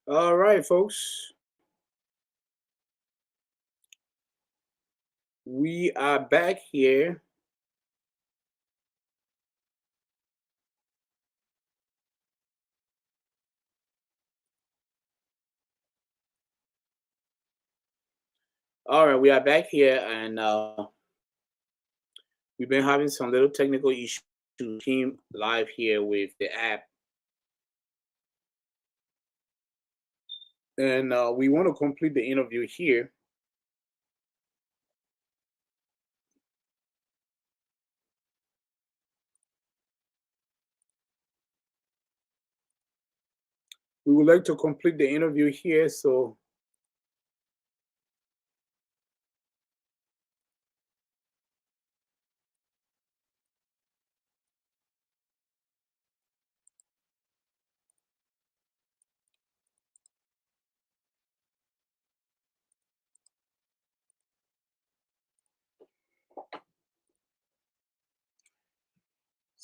All right, folks. We are back here. All right, we are back here, and we've been having some little technical issues. Team live here with the app, and we want to complete the interview here. We would like to complete the interview here, so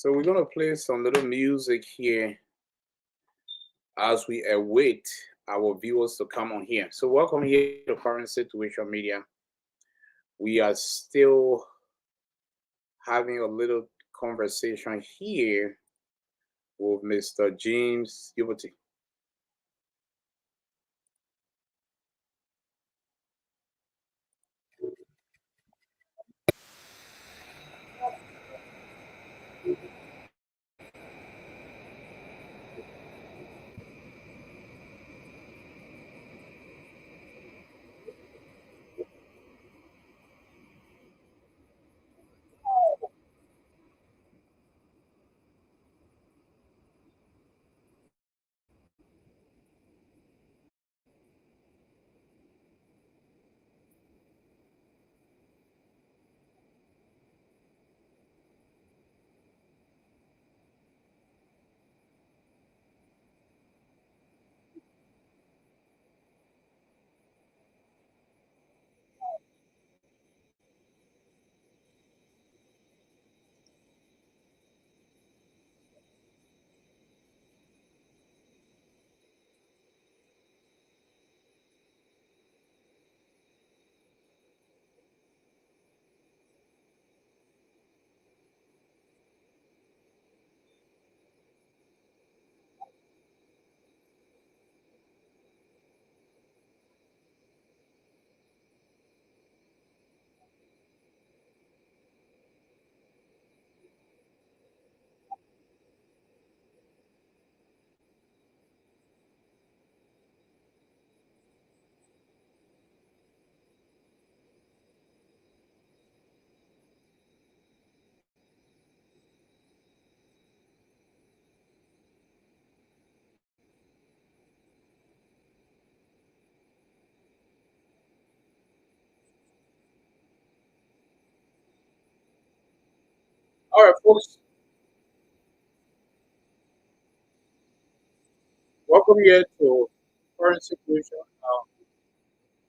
we're gonna play some little music here as we await our viewers to come on here. So welcome here to Current Situation Media. We are still having a little conversation here with Mr. James Gilberty. All right, folks, welcome here to Current Situation.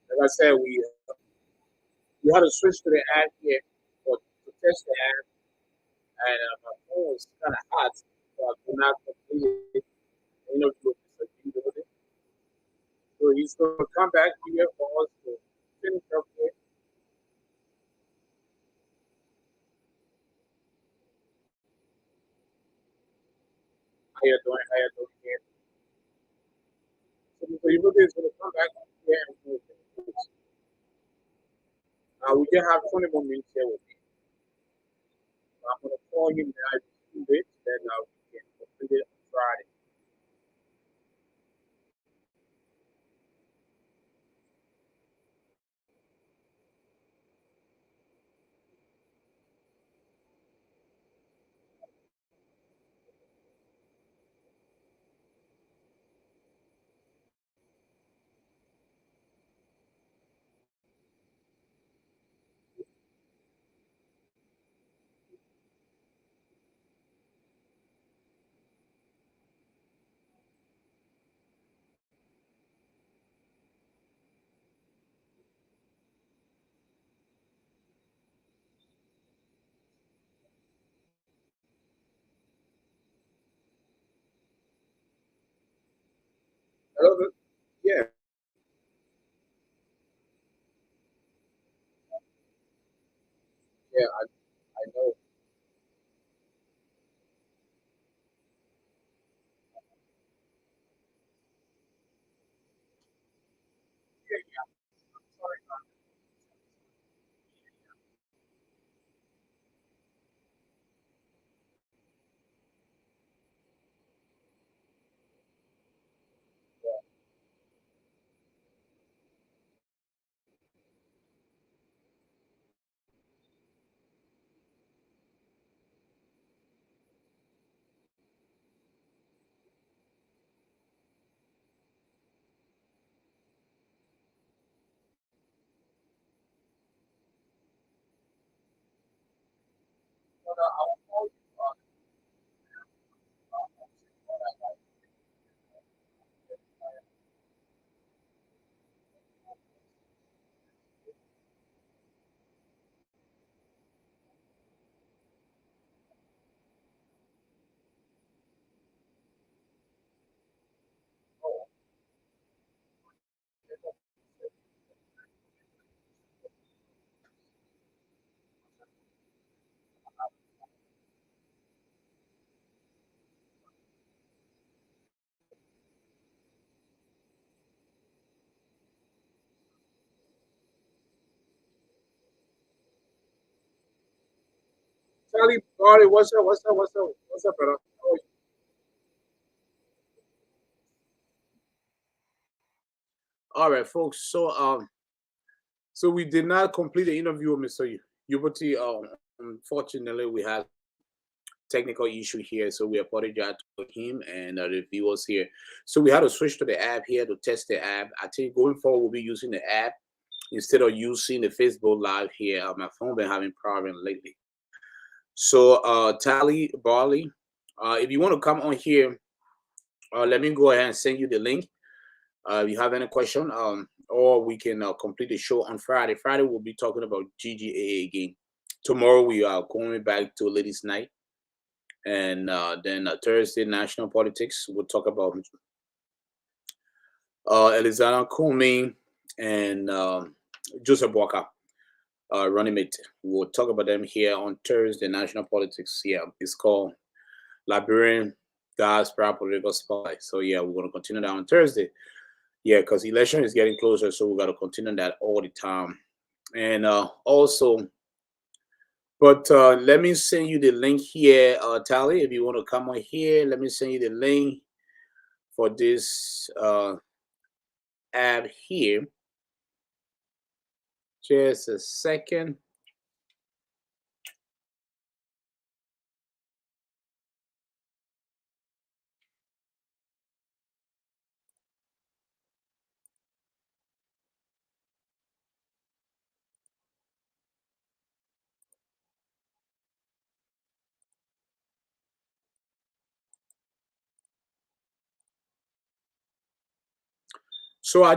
Like I said, we had to switch to the app here for to test the app, and my phone was kind of hot, so I could not complete it. Interview with Mr. Gilberty. So he's going to come back here for us to finish up here. How you doing? How you doing here? So Mr. Gilberty is going to come back here and do it. We can have 20 more minutes here with me. I'm going to call him now in 2 days, then we can complete it on Friday. Hello, Yeah, I know. Yeah, yeah. I'm sorry about that. But I will call you. I'll see what I like. Oh, Charlie, Barry, what's up? What's up? What's up? What's up, brother? Oh, all right, folks. So we did not complete the interview with Mr. Yubati. Unfortunately, we had technical issue here, so we apologize to him and the viewers here. So we had to switch to the app here to test the app. I think going forward, we'll be using the app instead of using the Facebook Live here. My phone been having problem lately. So, Tally Barley, if you want to come on here, let me go ahead and send you the link. If you have any question, or we can complete the show on Friday. Friday we'll be talking about GGAA again. Tomorrow we are going back to ladies' night, and then Thursday national politics. We'll talk about Elizana Comey and Joseph Walker, running mate. We'll talk about them here on Thursday national politics. Yeah, it's called Liberian Diaspora Political Spotlight. So yeah, we're gonna continue that on Thursday. Yeah, because election is getting closer, so we got to continue that all the time. And also, but let me send you the link here, Tally. If you want to come on here, let me send you the link for this app here. Just a second. So I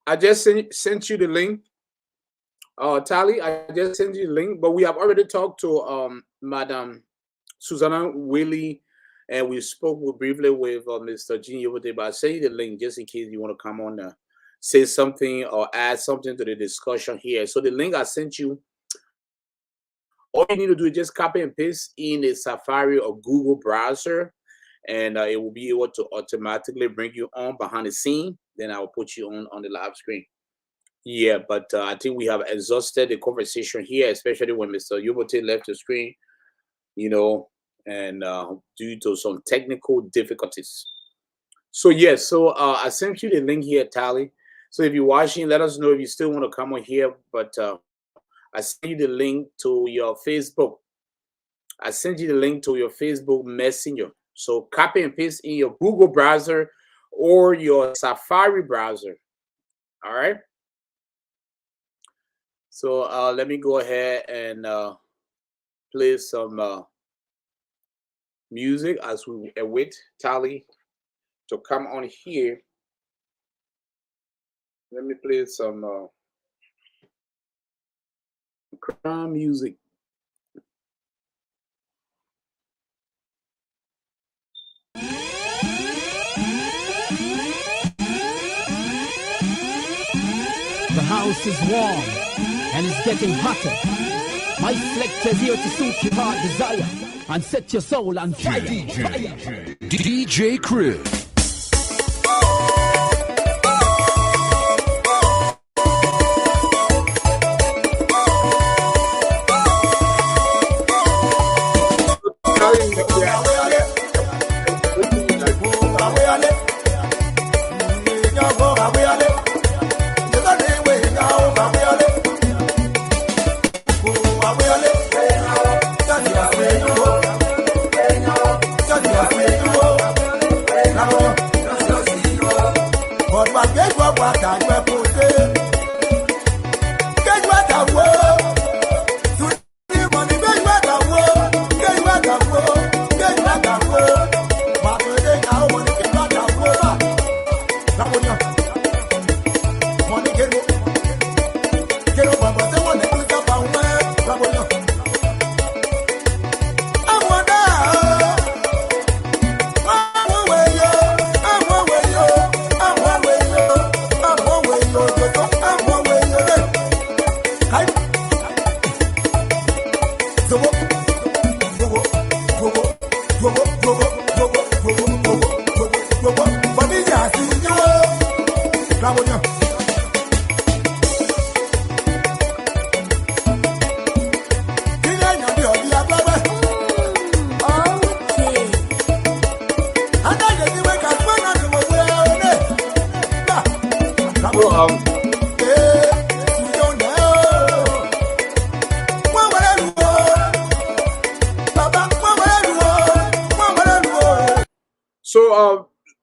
I just sent you the link, Tally. I just sent you the link, but we have already talked to Madam Susanna Willie, and we spoke briefly with Mr. Gene over there. But I sent you the link just in case you want to come on, say something or add something to the discussion here. So the link I sent you, all you need to do is just copy and paste in the Safari or Google browser, and it will be able to automatically bring you on behind the scene. Then I will put you on the live screen. Yeah, but I think we have exhausted the conversation here, especially when Mr. Yubote left the screen, you know, and due to some technical difficulties. So yes, so I sent you the link here, Tally. So if you're watching, let us know if you still want to come on here. But I sent you the link to your Facebook. I sent you the link to your Facebook Messenger. So copy and paste in your Google browser or your Safari browser. All right. So let me go ahead and play some music as we await Tally to come on here. Let me play some music. The house is warm and it's getting hotter. My selector's here to suit your heart desire and set your soul on fire. DJ Crib.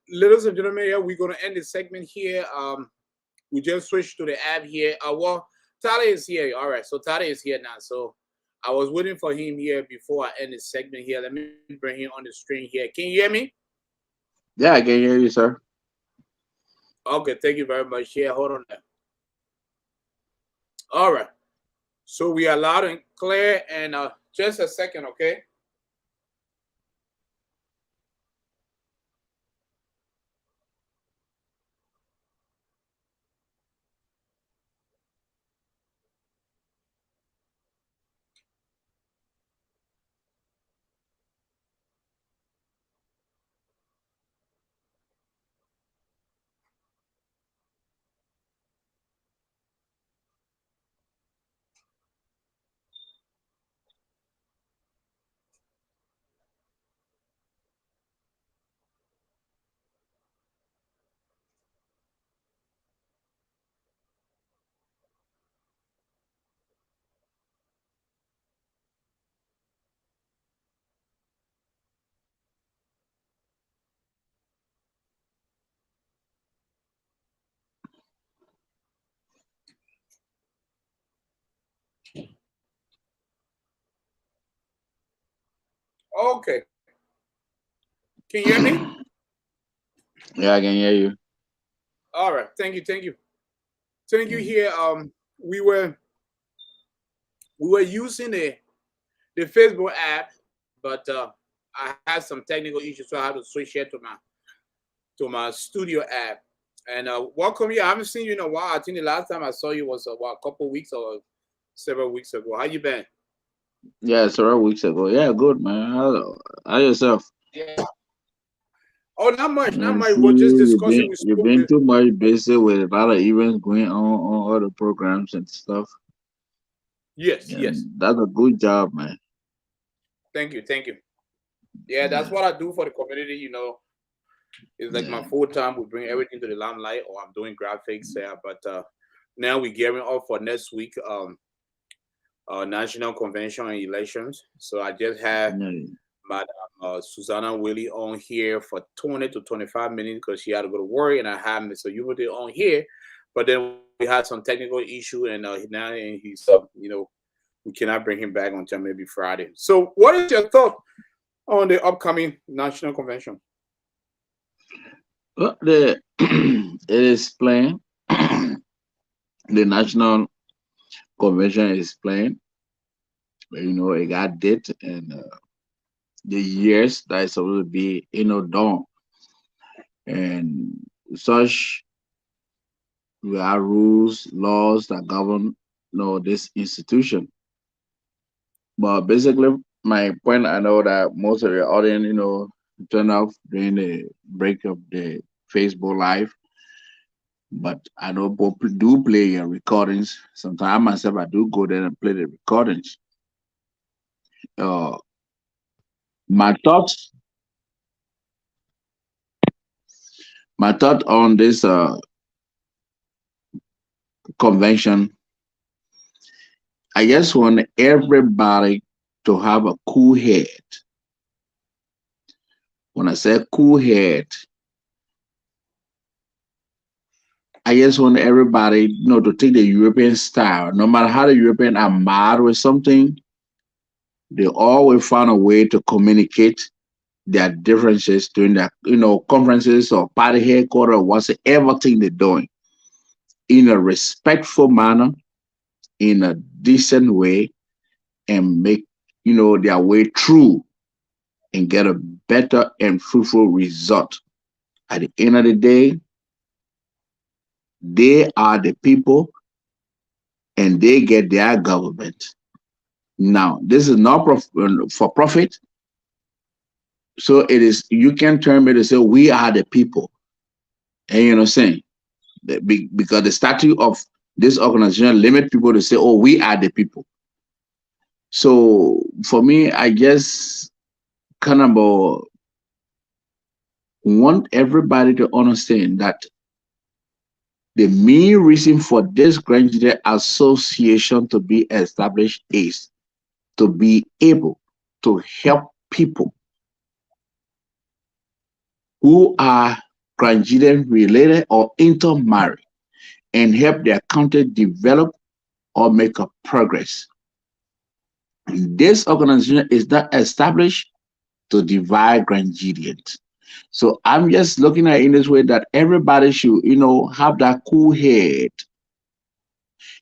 Ladies and gentlemen, yeah, we're gonna end the segment here. We just switched to the app here. Well, Tyler is here. All right, so Tyler is here now. So I was waiting for him here before I end the segment here. Let me bring him on the screen here. Can you hear me? Yeah, I can hear you, sir. Okay, thank you very much. Yeah, hold on there. All right. So we are loud and clear, and just a second, okay? Okay. Can you hear me? Yeah, I can hear you. All right. Thank you. Thank you here. We were using the Facebook app, but I had some technical issues, so I had to switch it to my studio app. And welcome here. I haven't seen you in a while. I think the last time I saw you was a couple weeks or several weeks ago. How you been? Yeah, several weeks ago. Yeah, good, man. How yourself? Yeah. Oh, not much. I see We're just discussing. you've been too much busy with a lot of events going on other programs and stuff. Yes. And that's a good job, man. Thank you. Yeah, that's what I do for the community. It's like my full time. We bring everything to the limelight, or I'm doing graphics there. But now we're gearing up for next week, national convention and elections. So I just had Madam Susanna Willie on here for 20 to 25 minutes because she had to go to work, and I had Mr. Hubert on here. But then we had some technical issue, and now he's we cannot bring him back until maybe Friday. So, what is your thought on the upcoming national convention? Well, it is playing. The national convention is playing. It got date and the years that is supposed to be done, and such we have rules, laws that govern this institution. But basically, my point, I know that most of the audience, turn off during the break of the Facebook Live. But I know people do play your recordings. Sometimes myself, I do go there and play the recordings. Uh, my thoughts, my thought on this convention, I just want everybody to have a cool head. When I say cool head, I just want everybody, to take the European style. No matter how the European are mad with something, they always find a way to communicate their differences during their, conferences or party headquarters or whatever thing they're doing in a respectful manner, in a decent way, and make, their way through and get a better and fruitful result. At the end of the day, they are the people and they get their government. Now, this is not for profit. So it is, you can turn me to say, we are the people. And you know what I'm saying? Because the statute of this organization limit people to say, oh, we are the people. So for me, I just kind of want everybody to understand that the main reason for this Grand Gedeh Association to be established is to be able to help people who are Grand Gedeh related or intermarried and help their country develop or make a progress. This organization is not established to divide Grand Gideons. So I'm just looking at it in this way that everybody should, have that cool head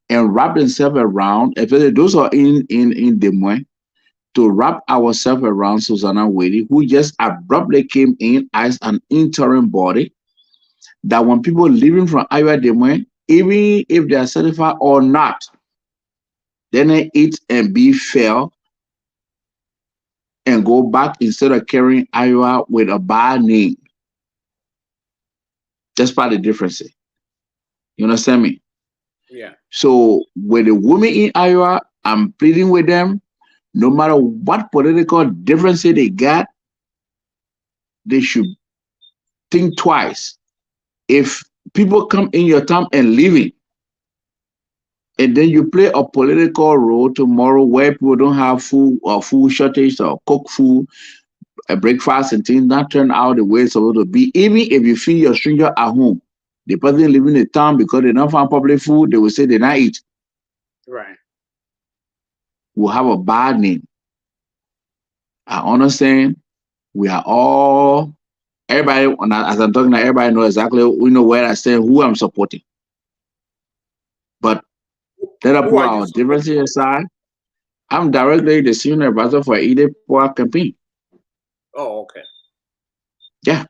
and wrap themselves around, especially those who are in Des Moines, to wrap ourselves around Susanna Wade, who just abruptly came in as an interim body. That when people living from Iowa Des Moines, even if they are certified or not, then they eat and be fair and go back instead of carrying Iowa with a bad name. That's part of the difference. You understand me? Yeah. So with the women in Iowa, I'm pleading with them, no matter what political differences they got, they should think twice. If people come in your town and leaving, and then you play a political role tomorrow where people don't have food or food shortage or cook food, a breakfast and things not turn out the way it's supposed to be. Even if you feed your stranger at home, the person living in the town because they don't find public food, they will say they not eat. Right. Will have a bad name. I understand. We are all everybody. As I'm talking, everybody know exactly. We know where I stand, who I'm supporting. But let us Who put are you our supporting? differences aside. I'm directly the senior advisor for Gedeh Poor campaign. Oh, okay. Yeah.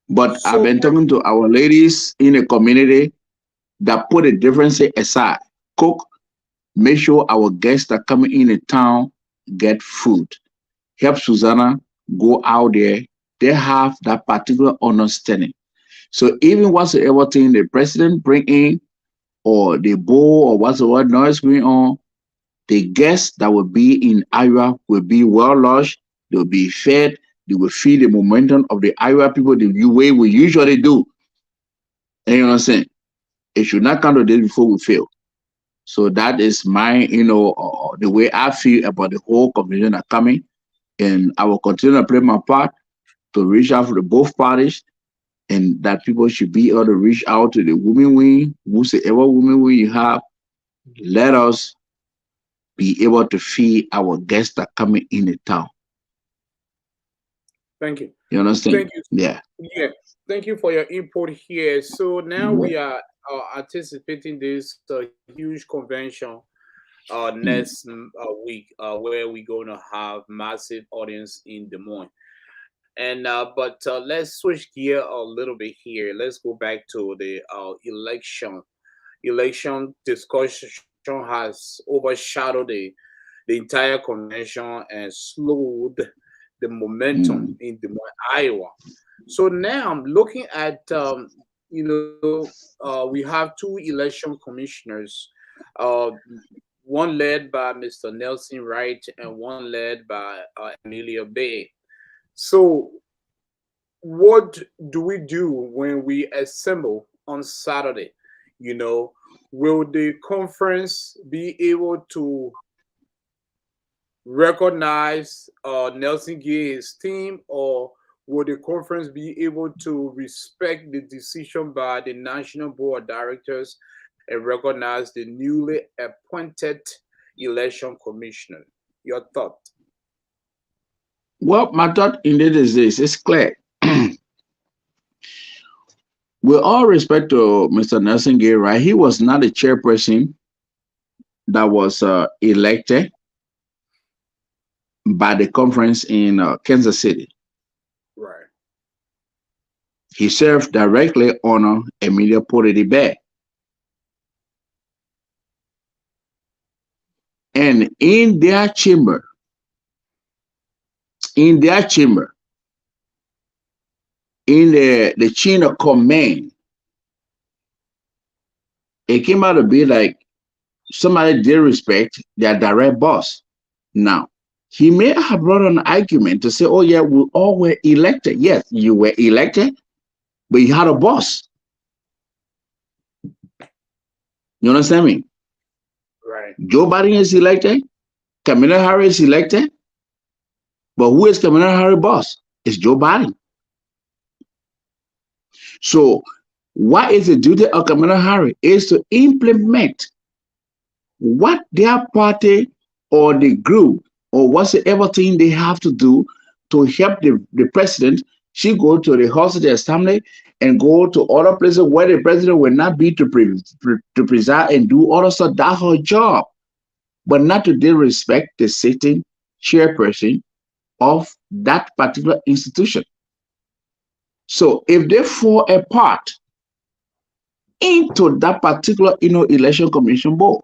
But I've So been talking to our ladies in the community that put the differences aside. Cook, make sure our guests that coming in the town get food. Help Susanna go out there. They have that particular understanding. So even whatsoever thing the president bring in or the bowl or whatsoever noise going on, the guests that will be in Iowa will be well lodged. They will be fed. They will feel the momentum of the Iowa people the way we usually do. And you know what I'm saying? It should not come to this before we fail. So that is my, the way I feel about the whole convention that coming. And I will continue to play my part to reach out to the both parties and that people should be able to reach out to the women wing, whosoever women wing you have. Let us be able to feed our guests that coming in the town. thank you. You understand? Thank you. Yeah. Yeah. Thank you for your input here. So now Yeah. we are anticipating this huge convention Mm. next week where we're going to have massive audience in Des Moines. And but let's switch gear a little bit here. Let's go back to the election discussion has overshadowed the entire convention and slowed the momentum in Des Moines, Iowa. So now I'm looking at, we have two election commissioners, uh, one led by Mr. Nelson Wright and one led by Amelia Bay. So what do we do when we assemble on Saturday? You know, will the conference be able to recognize Nelson Gay's team, or will the conference be able to respect the decision by the National Board of Directors and recognize the newly appointed election commissioner? Your thought? Well, my thought indeed is this: it's clear. With all respect to Mr. Nelson Gay, right? He was not a chairperson that was elected by the conference in Kansas City. Right. He served directly under Emilia Porter Bay. And in their chamber, in the chain of command, it came out to be like somebody did respect their direct boss. Now, he may have brought an argument to say, oh, yeah, we all were elected. Yes, you were elected, but you had a boss. You understand me? Right. Joe Biden is elected, Kamala Harris is elected, but who is Kamala Harris' boss? It's Joe Biden. So, what is the duty of Kamala Harris? Is to implement what their party or the group or whatsoever thing they have to do to help the president. She go to the House of the Assembly and go to other places where the president will not be to preside and do all of stuff. That's her job, but not to disrespect the sitting chairperson of that particular institution. So if they fall apart into that particular election commission board,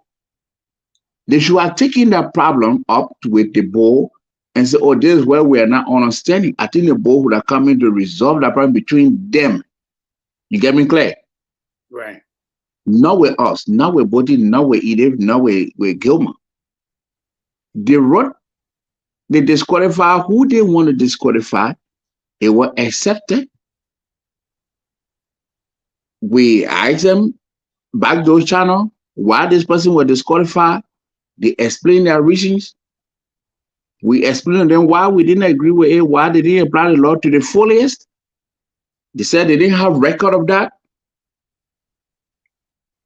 they should have taken that problem up with the board and say, oh, this is where we are not understanding. I think the board would have come in to resolve that problem between them. You get me clear? Right. Not with us, not with Bodie, not with Edith, not with Gilmer. They wrote, they disqualify who they want to disqualify. It was accepted. We asked them back those channel why this person was disqualified. They explained their reasons. We explained to them why we didn't agree with it, why they didn't apply the law to the fullest. They said they didn't have record of that.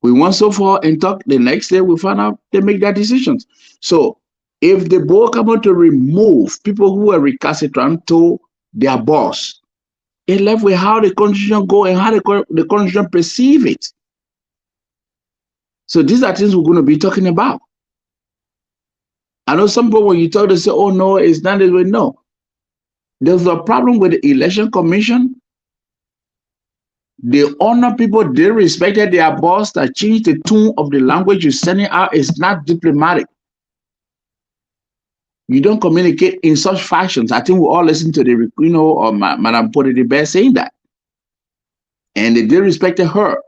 We went so far and talked. The next day we found out they make their decisions. So if the board come out to remove people who are recalcitrant to their boss, it left with how the constitution go and how the constitution perceive it. So these are things we're going to be talking about. I know some people, when you talk, they say, oh, no, it's not this way. No. There's a problem with the election commission. The honor people, they respected their boss. That changed the tone of the language you're sending out. Is not diplomatic. You don't communicate in such fashions. I think we all listen to the, or Madame Porter saying that. And they respected her.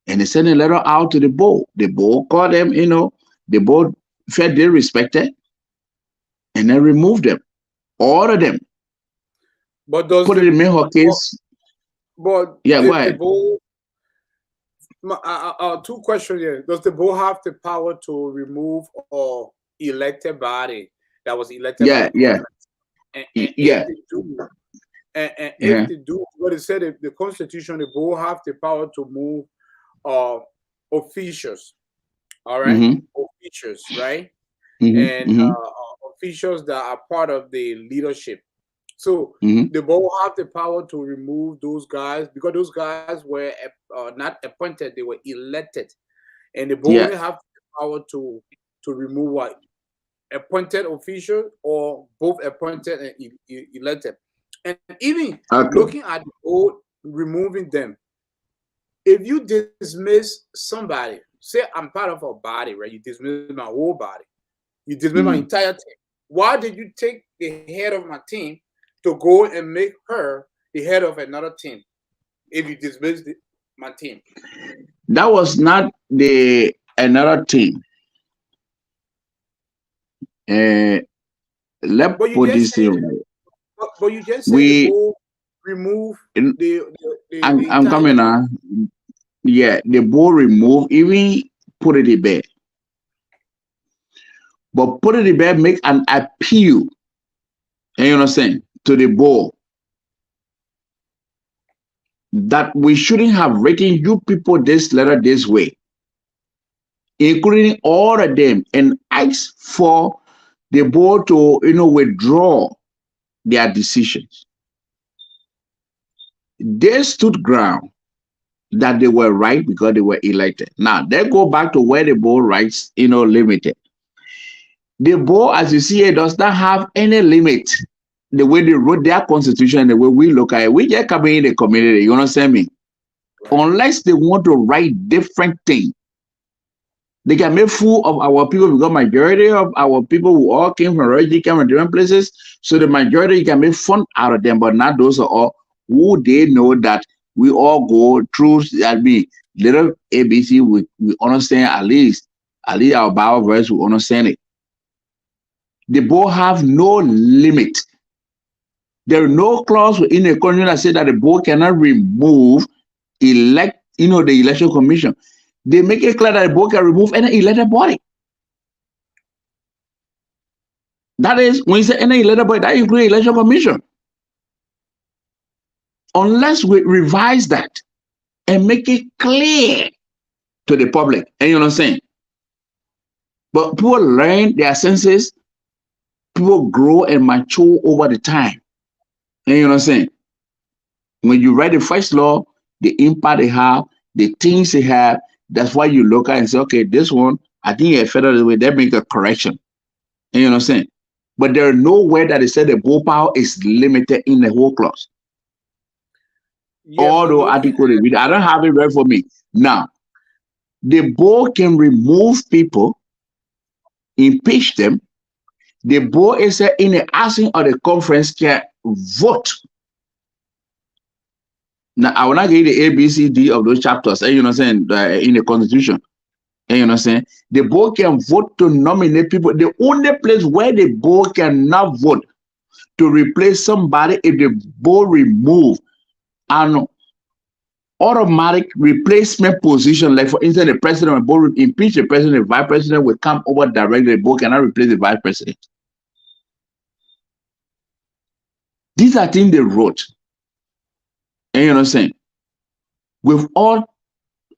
And they sent a letter out to the board. The board called them, the board felt they respected, and then removed them, ordered them. But does put it in her case. But yeah, go ahead. Board, two questions here. Does the board have the power to remove or elect a body that was elected? Yeah. And if they do, if they do, what it said, the Constitution, the board have the power to move officials. All right, officials, right, and officials that are part of the leadership. So the board have the power to remove those guys because those guys were not appointed; they were elected, and the board only have the power to remove what appointed official or both appointed and elected. And even looking at the board removing them, if you dismiss somebody, say I'm part of a body, right? You dismiss my whole body. You dismiss my Mm. entire team. Why did you take the head of my team to go and make her the head of another team if you dismiss my team? That was not the another thing. Uh, let's But you put just this said, in. but you just said the We, board remove in- the I'm entire coming team. now. Yeah, the board remove, even put it in bed. But put it in bed, make an appeal, and you understand, to the board that we shouldn't have written you people this letter this way, including all of them, and ask for the board to withdraw their decisions. They stood ground that they were right because they were elected. Now they go back to where the board rights limited. The board, as you see it, does not have any limit. The way they wrote their constitution, the way we look at it, we just come in the community. You understand me? Right. Unless they want to write different thing, they can make fool of our people because majority of our people who all came from refugee, came from different places. So the majority can make fun out of them, but not those are all who they know that we all go through. I mean, little ABC, we understand at least our Bible verse, we understand it. The board have no limit. There are no clause in the constitution that say that the board cannot remove the election commission. They make it clear that the board can remove any elected body. That is, when you say any elected body, that includes election commission. Unless we revise that and make it clear to the public, and you know what I'm saying? But people learn their senses, people grow and mature over the time. And you know what I'm saying? When you write the first law, the impact they have, the things they have, that's why you look at and say, okay, this one, I think a federal way, they make a correction. And you know what I'm saying? But there are nowhere that they said the board power is limited in the whole clause. Yeah, but Although looking article, I don't have it read for me. Now, the board can remove people, impeach them. The board is in the absence of the conference can vote. Now, I will not give you the A, B, C, D of those chapters, and you know what I'm saying, in the constitution. And you know what I'm saying? The board can vote to nominate people. The only place where the board cannot vote to replace somebody if the board remove an automatic replacement position, like for instance, the president of the board impeach the president, the vice president will come over directly. The board cannot replace the vice president. These are things they wrote. And you know what I'm saying? With all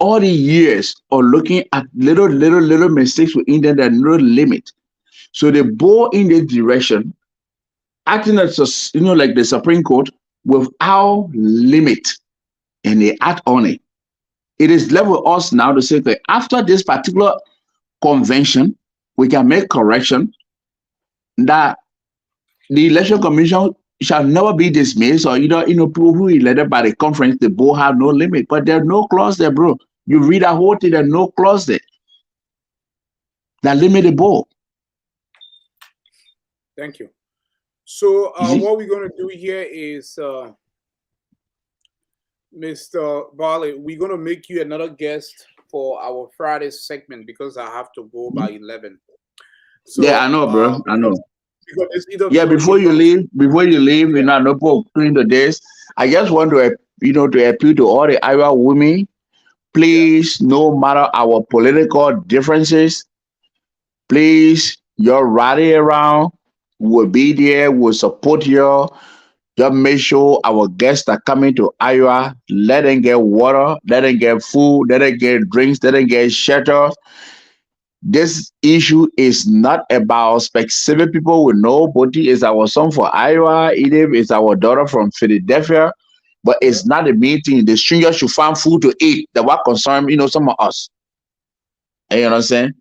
the years of looking at little mistakes within them, there are no limit. So the board in this direction, acting as like the Supreme Court without limit, and they act on it. It is left with us now to say that after this particular convention, we can make correction that the election commission shall never be dismissed, or people who are elected by the conference, the board have no limit. But there's no clause there, bro. You read that whole thing, there's no clause there that limit the board. Thank you. So what we're going to do here is, Mr. Barley, we're going to make you another guest for our Friday segment because I have to go by 11. So, yeah, I know, bro. I know. Because it's either Yeah, before you leave, yeah. I know during the days, I just want to, to appeal to all the Iowa women. Please, no matter our political differences, please, your rally around will be there, will support you. Just make sure our guests are coming to Iowa. Let them get water, let them get food, let them get drinks, let them get shelter. This issue is not about specific people with nobody. It's our son for Iowa. Edith is our daughter from Philadelphia. But it's not a main thing. The stranger should find food to eat. That what concern, some of us. And you know what I'm saying?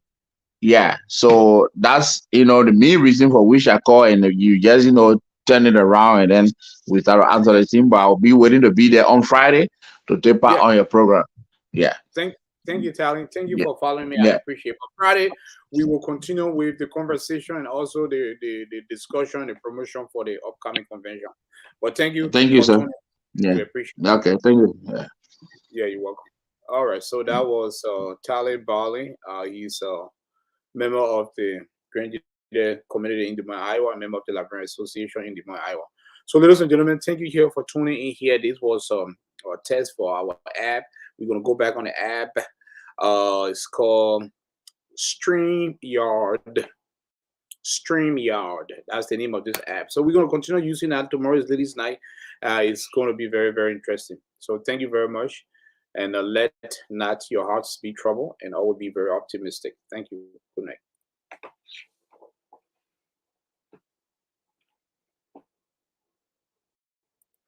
Yeah. So that's, the main reason for which I call, and you just, turn it around and then we start answering the team. But I'll be waiting to be there on Friday to take part on your program. Yeah. Thank Thank you, Tally. Thank you Yeah. for following me. I Yeah. appreciate it. But Friday, we will continue with the conversation and also the discussion, the promotion for the upcoming convention. But thank you Thank you, for sir. tuning in. Yeah. We appreciate Okay. Thank you. Yeah. it. Yeah, you're welcome. All right. So that was Tally Barley. He's a member of the Grand community in Des Moines, Iowa, member of the Librarian Association in Des Moines, Iowa. So, ladies and gentlemen, thank you here for tuning in here. This was a test for our app. We're gonna go back on the app. It's called StreamYard. StreamYard. That's the name of this app. So we're gonna continue using that. Tomorrow is Ladies' Night. It's going to be very, very interesting. So thank you very much, and let not your hearts be troubled, and always be very optimistic. Thank you. Good night.